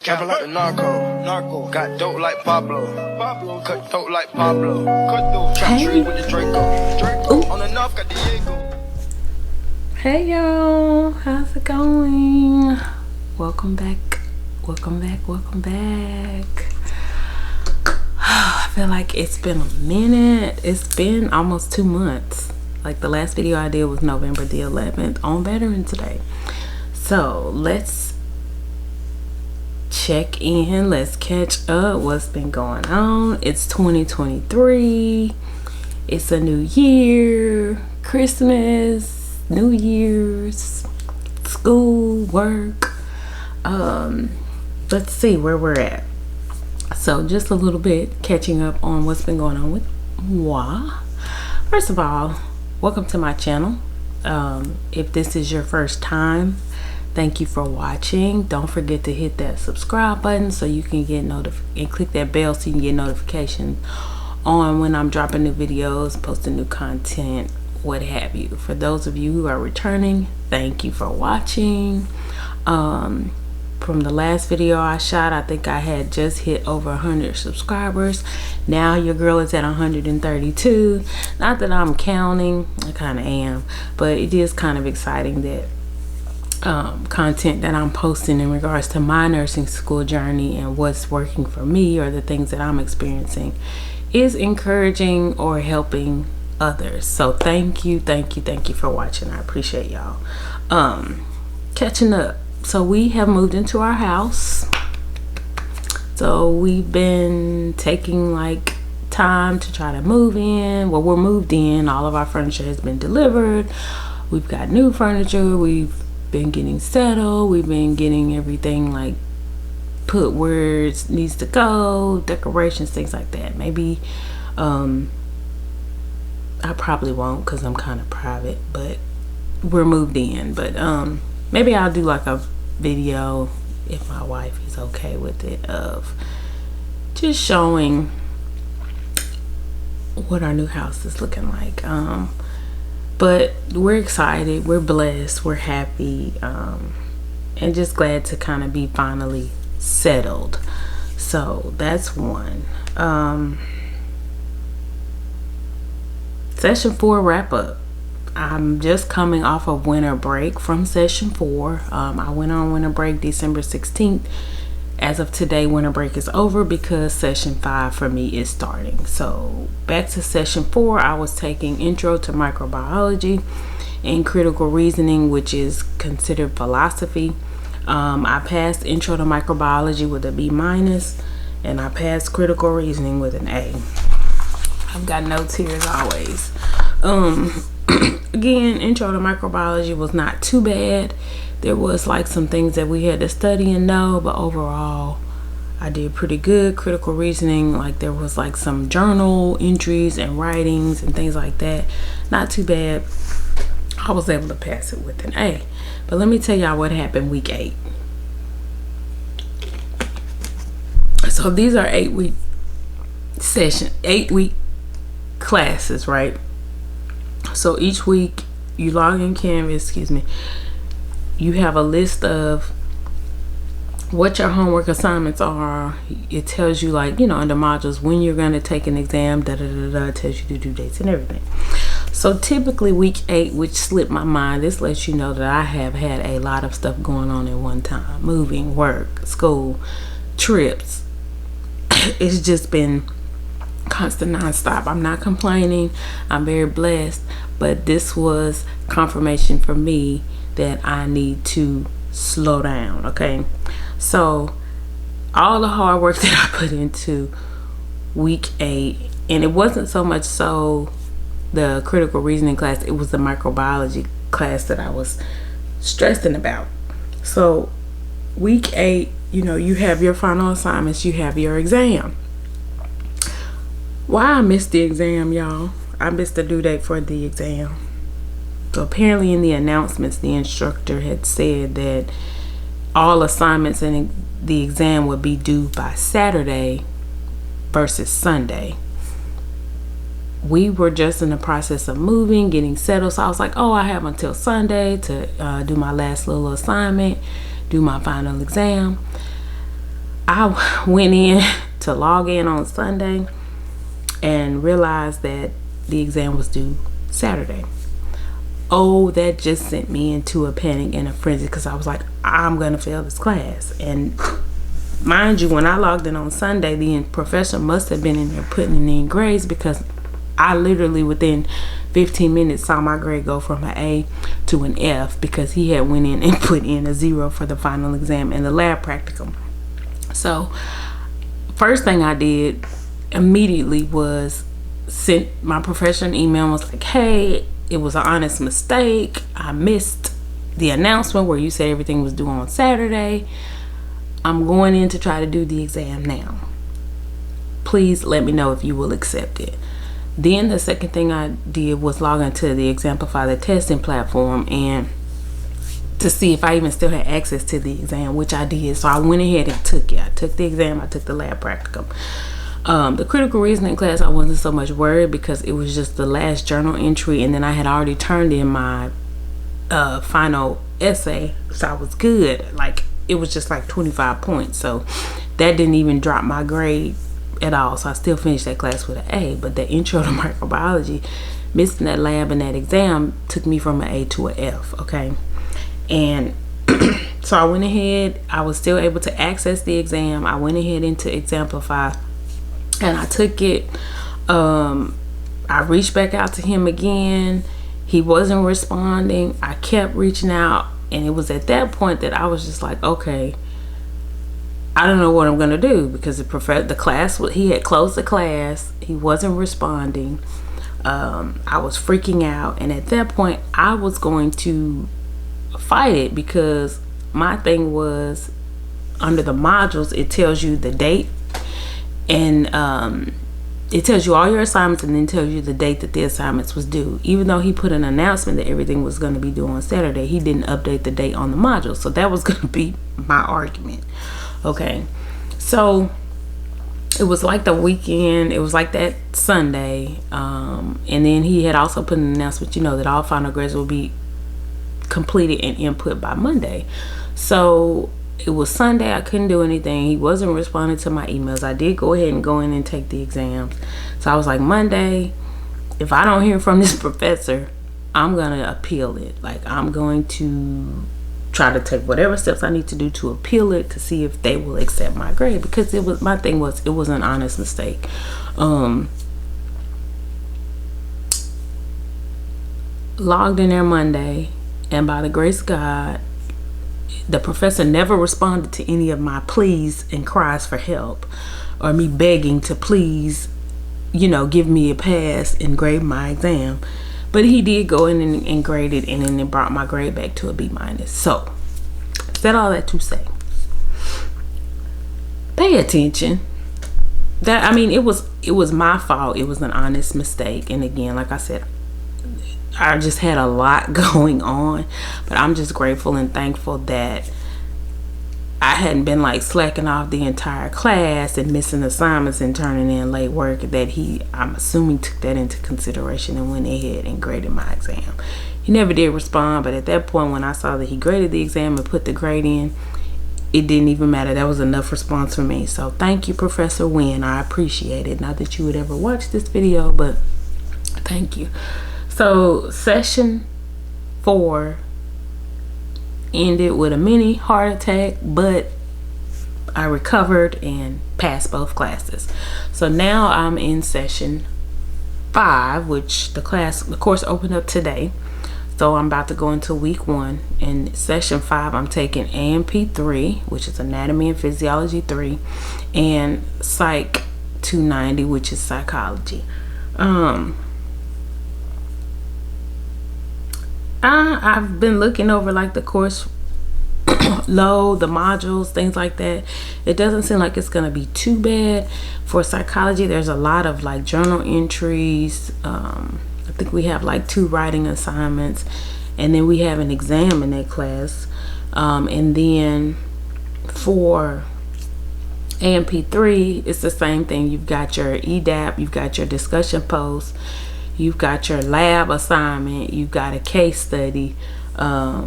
Trapping like the narco. Got dope like Pablo. Cut throat like Pablo. Trap tree with the Draco. On the north got Diego. Hey y'all, how's it going? Welcome back. I feel like it's been a minute. It's been almost 2 months. Like the last video I did was November the 11th on Veterans Day. So let's check in. Let's catch up. What's been going on? It's 2023. It's a new year. Christmas, New Year's, school, work. Let's see where we're at. So just a little bit catching up on what's been going on with moi. First of all, welcome to my channel. If this is your first time, thank you for watching. Don't forget to hit that subscribe button so you can get and click that bell so you can get notifications on when I'm dropping new videos, posting new content, what have you. For those of you who are returning, thank you for watching. From the last video I shot, I think I had just hit over 100 subscribers. Now your girl is at 132. Not that I'm counting, I kind of am, but it is kind of exciting that content that I'm posting in regards to my nursing school journey and what's working for me or the things that I'm experiencing is encouraging or helping others. So thank you for watching. I appreciate y'all. Catching up. So we have moved into our house. So we've been taking like time to try to move in. Well, we're moved in. All of our furniture has been delivered. We've got new furniture. We've been getting settled. We've been getting everything like put where it needs to go, decorations, things like that. Maybe I probably won't because I'm kind of private, but we're moved in. But maybe I'll do like a video if my wife is okay with it of just showing what our new house is looking like. But we're excited, we're blessed, we're happy, and just glad to kind of be finally settled. So that's one. Session 4 wrap up. I'm just coming off of winter break from session 4. I went on winter break December 16th. As of today, winter break is over because session 5 for me is starting. So back to session 4, I was taking intro to microbiology and critical reasoning, which is considered philosophy. I passed intro to microbiology with a B-, and I passed critical reasoning with an A. I've got notes here as always. Again, intro to microbiology was not too bad. There was like some things that we had to study and know, but overall I did pretty good. Critical reasoning, like there was like some journal entries and writings and things like that. Not too bad. I was able to pass it with an A. But let me tell y'all what happened week 8. So these are 8-week session, 8-week classes, right? So each week you log in Canvas, you have a list of what your homework assignments are. It tells you, like, you know, under modules when you're going to take an exam, it tells you the due dates and everything. So typically week 8, which slipped my mind, this lets you know that I have had a lot of stuff going on at one time. Moving, work, school, trips. It's just been constant nonstop. I'm not complaining. I'm very blessed, but this was confirmation for me that I need to slow down. Okay, so all the hard work that I put into week 8, and it wasn't so much so the critical reasoning class, it was the microbiology class that I was stressing about. So week 8, you know, you have your final assignments, you have your exam. Why I missed the exam, y'all? I missed the due date for the exam. So apparently in the announcements, the instructor had said that all assignments and the exam would be due by Saturday versus Sunday. We were just in the process of moving, getting settled. So I was like, oh, I have until Sunday to do my last little assignment, do my final exam. I went in to log in on Sunday and realized that the exam was due Saturday. Oh, that just sent me into a panic and a frenzy, because I was like, I'm gonna fail this class. And mind you, when I logged in on Sunday, the professor must have been in there putting in grades, because I literally within 15 minutes saw my grade go from an A to an F, because he had went in and put in a 0 for the final exam and the lab practicum. So first thing I did immediately was sent my professor an email and was like, hey, it was an honest mistake. I missed the announcement where you said everything was due on Saturday. I'm going in to try to do the exam now. Please let me know if you will accept it. Then the second thing I did was log into the Exemplify the testing platform and to see if I even still had access to the exam, which I did. So I went ahead and took it. I took the exam. I took the lab practicum. The critical reasoning class, I wasn't so much worried because it was just the last journal entry, and then I had already turned in my final essay, so I was good. Like, it was just like 25 points, so that didn't even drop my grade at all. So I still finished that class with an A. But the intro to microbiology, missing that lab and that exam took me from an A to an F. Okay, and so I went ahead. I was still able to access the exam. I went ahead into Exemplify and I took it. I reached back out to him again. He wasn't responding. I kept reaching out, and it was at that point that I was just like, okay, I don't know what I'm gonna do, because the class, he had closed the class. He wasn't responding. I was freaking out, and at that point I was going to fight it, because my thing was, under the modules, it tells you the date, and it tells you all your assignments, and then tells you the date that the assignments was due. Even though he put an announcement that everything was going to be due on Saturday, he didn't update the date on the module. So that was going to be my argument. Okay, so it was like the weekend, it was like that Sunday, and then he had also put an announcement, that all final grades will be completed and input by Monday. So it was Sunday. I couldn't do anything. He wasn't responding to my emails. I did go ahead and go in and take the exams. So I was like, Monday, if I don't hear from this professor, I'm gonna appeal it. Like, I'm going to try to take whatever steps I need to do to appeal it, to see if they will accept my grade, because it was, my thing was, it was an honest mistake. Logged in there Monday, and by the grace of God, the professor never responded to any of my pleas and cries for help, or me begging to please, give me a pass and grade my exam. But he did go in and grade it, and then it brought my grade back to a B-. So, said all that to say, pay attention. It was my fault. It was an honest mistake. And again, like I said, I just had a lot going on, but I'm just grateful and thankful that I hadn't been like slacking off the entire class and missing assignments and turning in late work, that I'm assuming took that into consideration and went ahead and graded my exam. He never did respond, but at that point, when I saw that he graded the exam and put the grade in, it didn't even matter. That was enough response for me. So thank you, Professor Wynn. I appreciate it. Not that you would ever watch this video, but thank you. So session 4 ended with a mini heart attack, but I recovered and passed both classes. So now I'm in session 5, which the course opened up today. So I'm about to go into week 1. In session 5, I'm taking AMP 3, which is Anatomy and Physiology 3, and Psych 290, which is Psychology. I've been looking over like the course load, the modules, things like that. It doesn't seem like it's gonna be too bad. For psychology, there's a lot of like journal entries. I think we have like 2 writing assignments, and then we have an exam in that class. And then for AMP3, it's the same thing. You've got your EDAP, you've got your discussion post, you've got your lab assignment, you've got a case study, a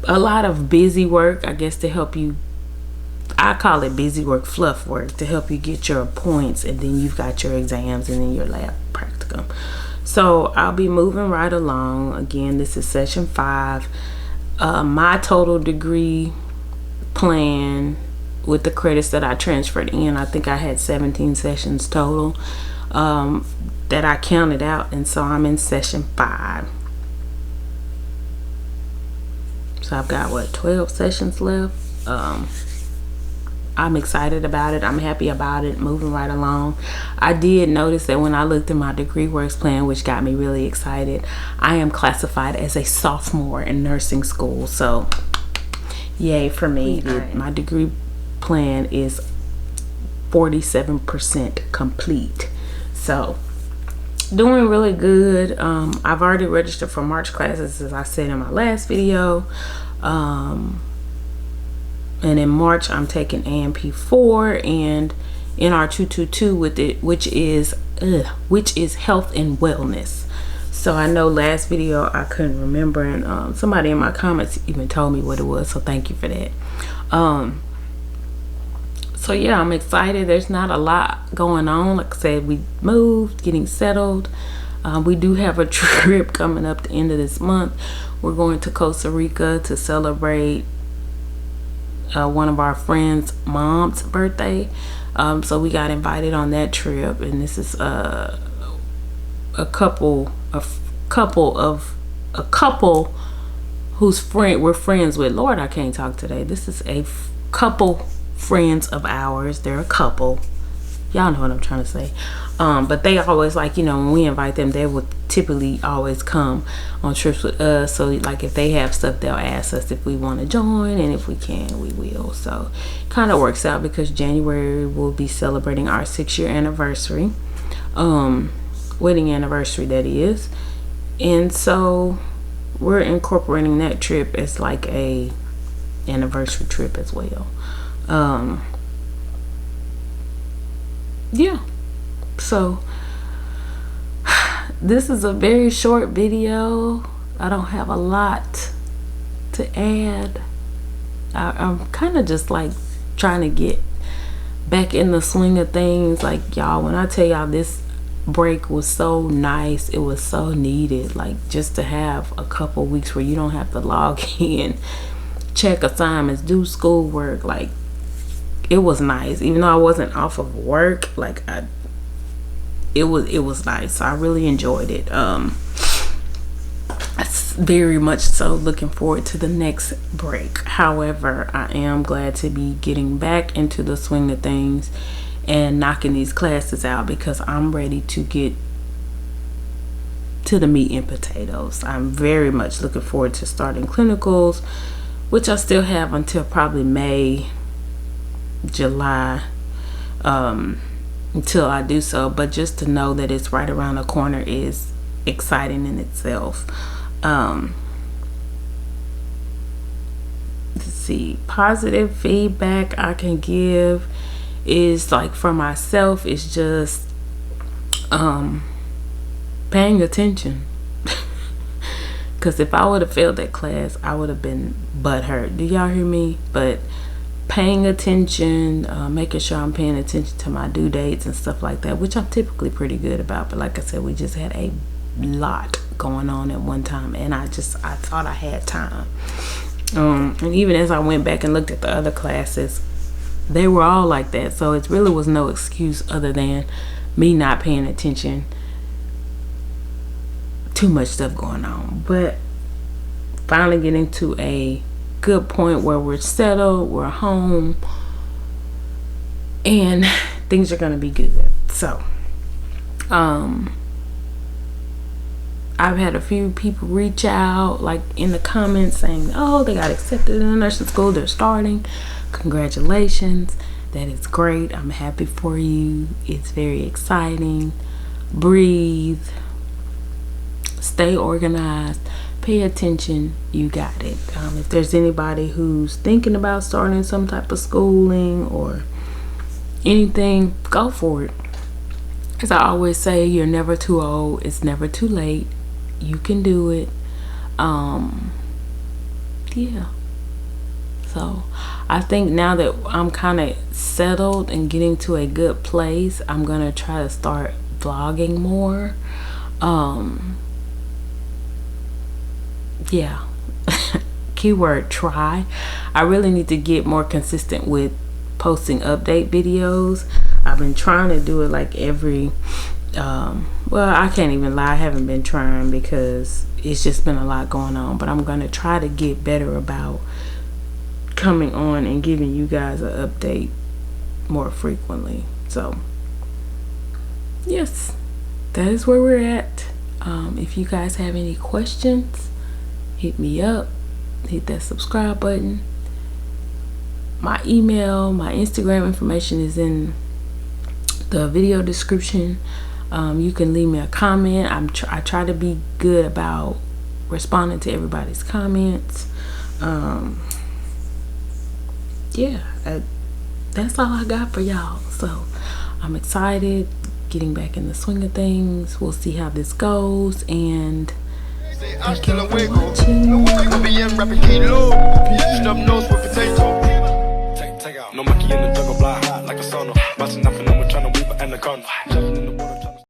lot of busy work, I guess, to help you. I call it busy work, fluff work, to help you get your points, and then you've got your exams and then your lab practicum. So I'll be moving right along. Again, this is session 5. My total degree plan with the credits that I transferred in, I think I had 17 sessions total that I counted out, and so I'm in session 5. So I've got, what, 12 sessions left. I'm excited about it. I'm happy about it, moving right along. I did notice that when I looked at my degree works plan, which got me really excited, I am classified as a sophomore in nursing school. So yay for me. My degree plan is 47% complete. So doing really good. I've already registered for March classes, as I said in my last video. And in March I'm taking AMP4 and NR222 with it, which is health and wellness. So I know last video I couldn't remember, and somebody in my comments even told me what it was, so thank you for that. So yeah, I'm excited. There's not a lot going on. Like I said, we moved, getting settled. We do have a trip coming up the end of this month. We're going to Costa Rica to celebrate one of our friends' mom's birthday. So we got invited on that trip, and this is a couple whose we're friends with. Lord, I can't talk today. This is a couple friends of ours. They're a couple. Y'all know what I'm trying to say. But they always, like, you know, when we invite them, they would typically always come on trips with us. So like if they have stuff, they'll ask us if we want to join, and if we can, we will. So kind of works out because January we'll be celebrating our 6-year anniversary, wedding anniversary, that is. And so we're incorporating that trip as like a anniversary trip as well. Yeah, so this is a very short video. I don't have a lot to add. I'm kind of just like trying to get back in the swing of things. Like, y'all, when I tell y'all this break was so nice, it was so needed. Like, just to have a couple weeks where you don't have to log in, check assignments, do schoolwork. Like, it was nice. Even though I wasn't off of work, like it was nice. I really enjoyed it. Very much so looking forward to the next break. However, I am glad to be getting back into the swing of things and knocking these classes out, because I'm ready to get to the meat and potatoes. I'm very much looking forward to starting clinicals, which I still have until probably May, July, until I do so. But just to know that it's right around the corner is exciting in itself. Let's see, positive feedback I can give is, like, for myself, it's just paying attention. Because if I would have failed that class, I would have been butthurt. Do y'all hear me? But paying attention, making sure I'm paying attention to my due dates and stuff like that, which I'm typically pretty good about. But like I said, we just had a lot going on at one time, and I thought I had time. And even as I went back and looked at the other classes, they were all like that. So it really was no excuse other than me not paying attention. Too much stuff going on. But finally getting to a good point where we're settled, we're home, and things are gonna be good. So I've had a few people reach out, like in the comments, saying, oh, they got accepted in the nursing school, they're starting. Congratulations, that is great. I'm happy for you. It's very exciting. Breathe, stay organized, pay attention. You got it. If there's anybody who's thinking about starting some type of schooling or anything, go for it. As I always say, you're never too old, it's never too late. You can do it. Yeah, So I think now that I'm kind of settled and getting to a good place, I'm gonna try to start vlogging more. Yeah. Keyword try. I really need to get more consistent with posting update videos. I've been trying to do it like every well, I can't even lie, I haven't been trying because it's just been a lot going on, but I'm gonna try to get better about coming on and giving you guys an update more frequently. So yes, that is where we're at. If you guys have any questions, hit me up, hit that subscribe button. My email, my Instagram information is in the video description. You can leave me a comment. I try to be good about responding to everybody's comments. Yeah, that's all I got for y'all. So I'm excited, getting back in the swing of things. We'll see how this goes, and thank you for watching. No monkey in the jungle, fly high like a sauna. Bouncing off and I'm trying to weave an anaconda.